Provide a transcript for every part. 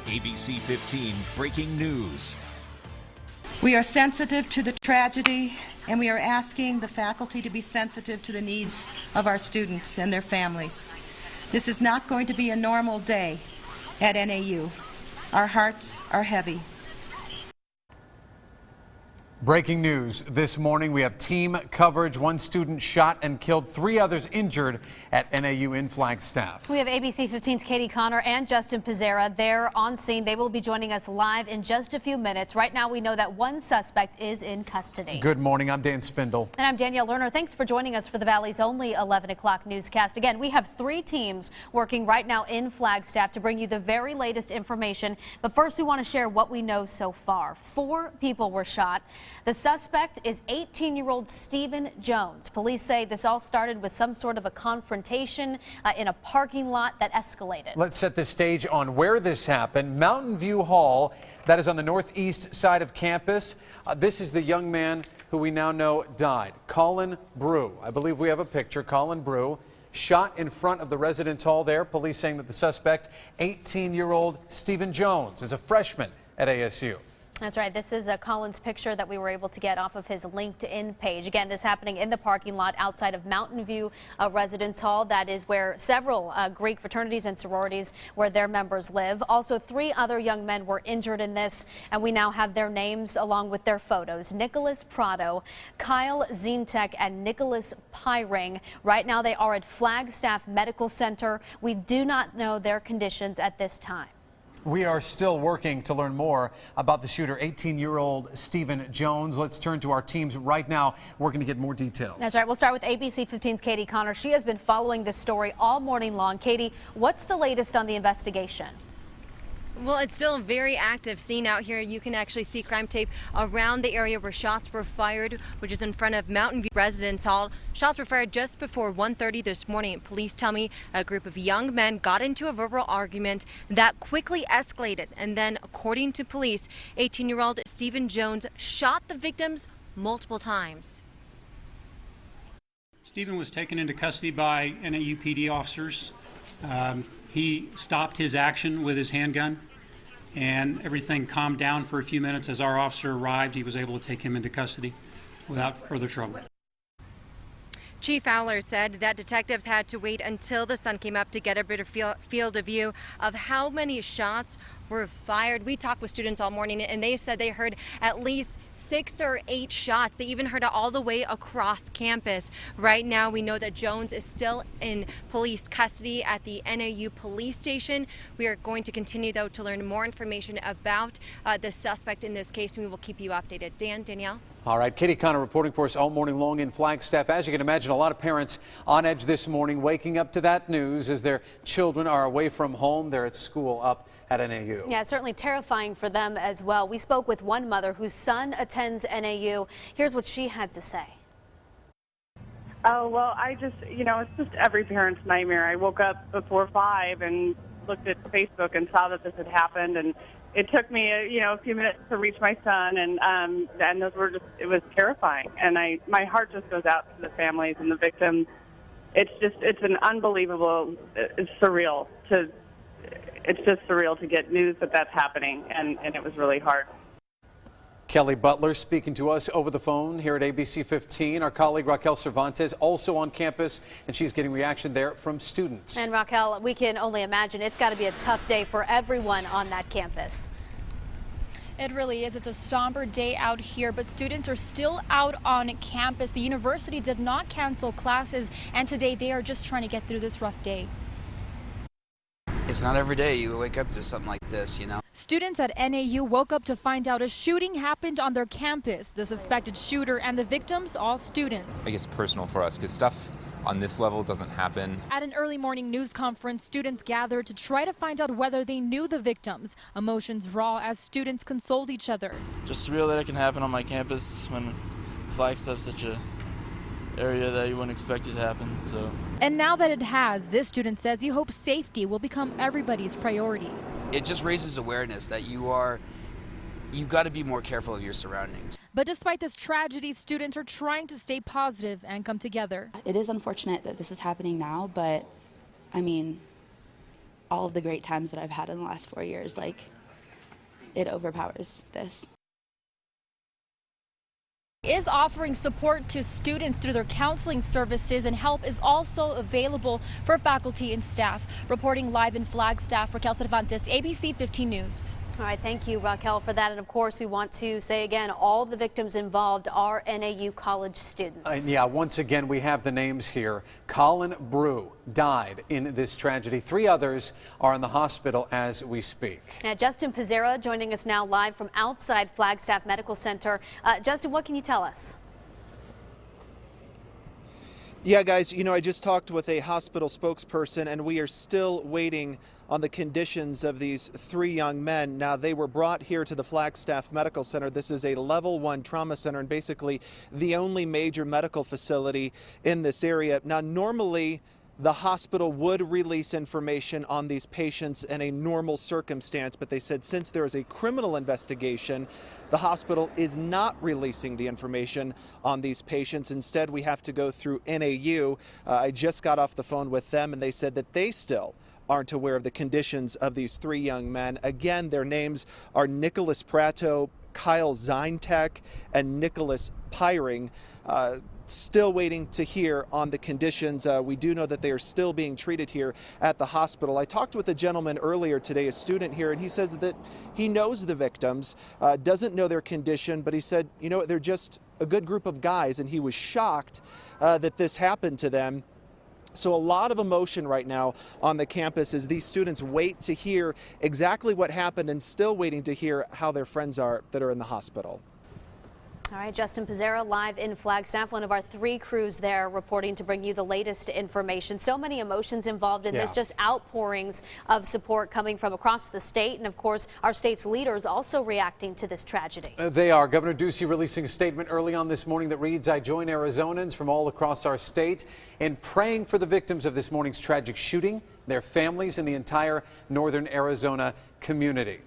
ABC 15 breaking news. We are sensitive to the tragedy, and we are asking the faculty to be sensitive to the needs of our students and their families. This is not going to be a normal day at NAU. Our hearts are heavy. Breaking news this morning. We have team coverage. One student shot and killed, 3 others injured at NAU in Flagstaff. We have ABC 15's Katie Connor and Justin Pizzera there on scene. They will be joining us live in just a few minutes. Right now, we know that one suspect is in custody. Good morning. I'm Dan Spindle. And I'm Danielle Lerner. Thanks for joining us for the Valley's only 11 o'clock newscast. Again, we have 3 teams working right now in Flagstaff to bring you the very latest information. But first, we want to share what we know so far. 4 people were shot. The suspect is 18-year-old Stephen Jones. Police say this all started with some sort of a confrontation in a parking lot that escalated. Let's set the stage on where this happened. Mountain View Hall, that is on the northeast side of campus. This is the young man who we now know died, Colin Brew. I believe we have a picture. Colin Brew shot in front of the residence hall there. Police saying that the suspect, 18-year-old Stephen Jones, is a freshman at ASU. That's right. This is Colin's picture that we were able to get off of his LinkedIn page. Again, this happening in the parking lot outside of Mountain View Residence Hall. That is where several Greek fraternities and sororities where their members live. Also, 3 other young men were injured in this, and we now have their names along with their photos. Nicholas Prado, Kyle Zintek, and Nicholas Pyring. Right now, they are at Flagstaff Medical Center. We do not know their conditions at this time. We are still working to learn more about the shooter, 18-year-old Stephen Jones. Let's turn to our teams right now. We're going to get more details. That's right. We'll start with ABC 15's Katie Connor. She has been following this story all morning long. Katie, what's the latest on the investigation? Well, it's still a very active scene out here. You can actually see crime tape around the area where shots were fired, which is in front of Mountain View Residence Hall. Shots were fired just before 1:30 this morning. Police tell me a group of young men got into a verbal argument that quickly escalated. And then, according to police, 18-year-old Stephen Jones shot the victims multiple times. Stephen was taken into custody by NAU PD officers. He stopped his action with his handgun, and everything calmed down for a few minutes. As our officer arrived, he was able to take him into custody without further trouble. Chief Fowler said that detectives had to wait until the sun came up to get a better field of view of how many shots were fired. We talked with students all morning, and they said they heard at least 6 or 8 shots. They even heard it all the way across campus. Right now, we know that Jones is still in police custody at the NAU police station. We are going to continue, though, to learn more information about the suspect in this case, and we will keep you updated. Dan, Danielle? All right, Katie Connor reporting for us all morning long in Flagstaff. As you can imagine, a lot of parents on edge this morning, waking up to that news as their children are away from home. They're at school up at NAU. Yeah, certainly terrifying for them as well. We spoke with one mother whose son attends NAU. Here's what she had to say. Oh, well, it's just every parent's nightmare. I woke up before 5 and looked at Facebook and saw that this had happened, and it took me, a few minutes to reach my son, and those were it was terrifying. And my heart just goes out to the families and the victims. It's an unbelievable, it's surreal to get news that that's happening, and it was really hard. Kelly Butler speaking to us over the phone here at ABC 15. Our colleague Raquel Cervantes also on campus, and she's getting reaction there from students. And Raquel, we can only imagine it's got to be a tough day for everyone on that campus. It really is. It's a somber day out here, but students are still out on campus. The university did not cancel classes, and today they are just trying to get through this rough day. It's not every day you wake up to something like this, you know. Students at NAU woke up to find out a shooting happened on their campus. The suspected shooter and the victims, all students. I guess personal for us, because stuff on this level doesn't happen. At an early morning news conference, students gathered to try to find out whether they knew the victims. Emotions raw as students consoled each other. Just surreal that it can happen on my campus when Flagstaff's such a area that you wouldn't expect it to happen. So. And now that it has, this student says he hopes safety will become everybody's priority. It just raises awareness that you've got to be more careful of your surroundings. But despite this tragedy, students are trying to stay positive and come together. It is unfortunate that this is happening now, but I mean, all of the great times that I've had in the last 4 years. Like, it overpowers this. Is offering support to students through their counseling services, and help is also available for faculty and staff. Reporting live in Flagstaff, Raquel Cervantes, ABC 15 News. All right, thank you, Raquel, for that. And of course, we want to say again, all the victims involved are NAU college students. Yeah, once again, we have the names here. Colin Brew died in this tragedy. 3 others are in the hospital as we speak. Justin Pizzera joining us now live from outside Flagstaff Medical Center. Justin, what can you tell us? Yeah, guys, I just talked with a hospital spokesperson, and we are still waiting on the conditions of these 3 young men. Now, they were brought here to the Flagstaff Medical Center. This is a level 1 trauma center and basically the only major medical facility in this area. Now, normally the hospital would release information on these patients in a normal circumstance, but they said since there is a criminal investigation, the hospital is not releasing the information on these patients. Instead, we have to go through NAU. I just got off the phone with them, and they said that they still aren't aware of the conditions of these 3 young men. Again, their names are Nicholas Prato, Kyle Zintek, and Nicholas Pyring. Still waiting to hear on the conditions. We do know that they are still being treated here at the hospital. I talked with a gentleman earlier today, a student here, and he says that he knows the victims, doesn't know their condition, but he said, they're just a good group of guys, and he was shocked that this happened to them. So a lot of emotion right now on the campus as these students wait to hear exactly what happened and still waiting to hear how their friends are that are in the hospital. All right, Justin Pizzera live in Flagstaff, one of our 3 crews there reporting to bring you the latest information. So many emotions involved in this, just outpourings of support coming from across the state. And of course, our state's leaders also reacting to this tragedy. They are. Governor Ducey releasing a statement early on this morning that reads, "I join Arizonans from all across our state in praying for the victims of this morning's tragic shooting, their families, and the entire northern Arizona community."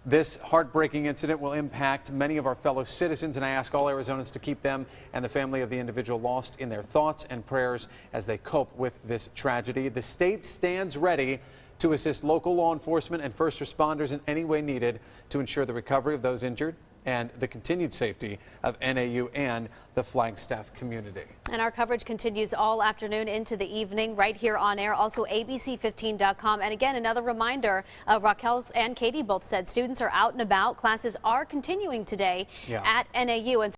This heartbreaking incident will impact many of our fellow citizens, and I ask all Arizonans to keep them and the family of the individual lost in their thoughts and prayers as they cope with this tragedy. The state stands ready to assist local law enforcement and first responders in any way needed to ensure the recovery of those injured and the continued safety of NAU and the Flagstaff community. And our coverage continues all afternoon into the evening right here on air, also ABC15.com. And again, another reminder, Raquel and Katie both said students are out and about. Classes are continuing today at NAU. And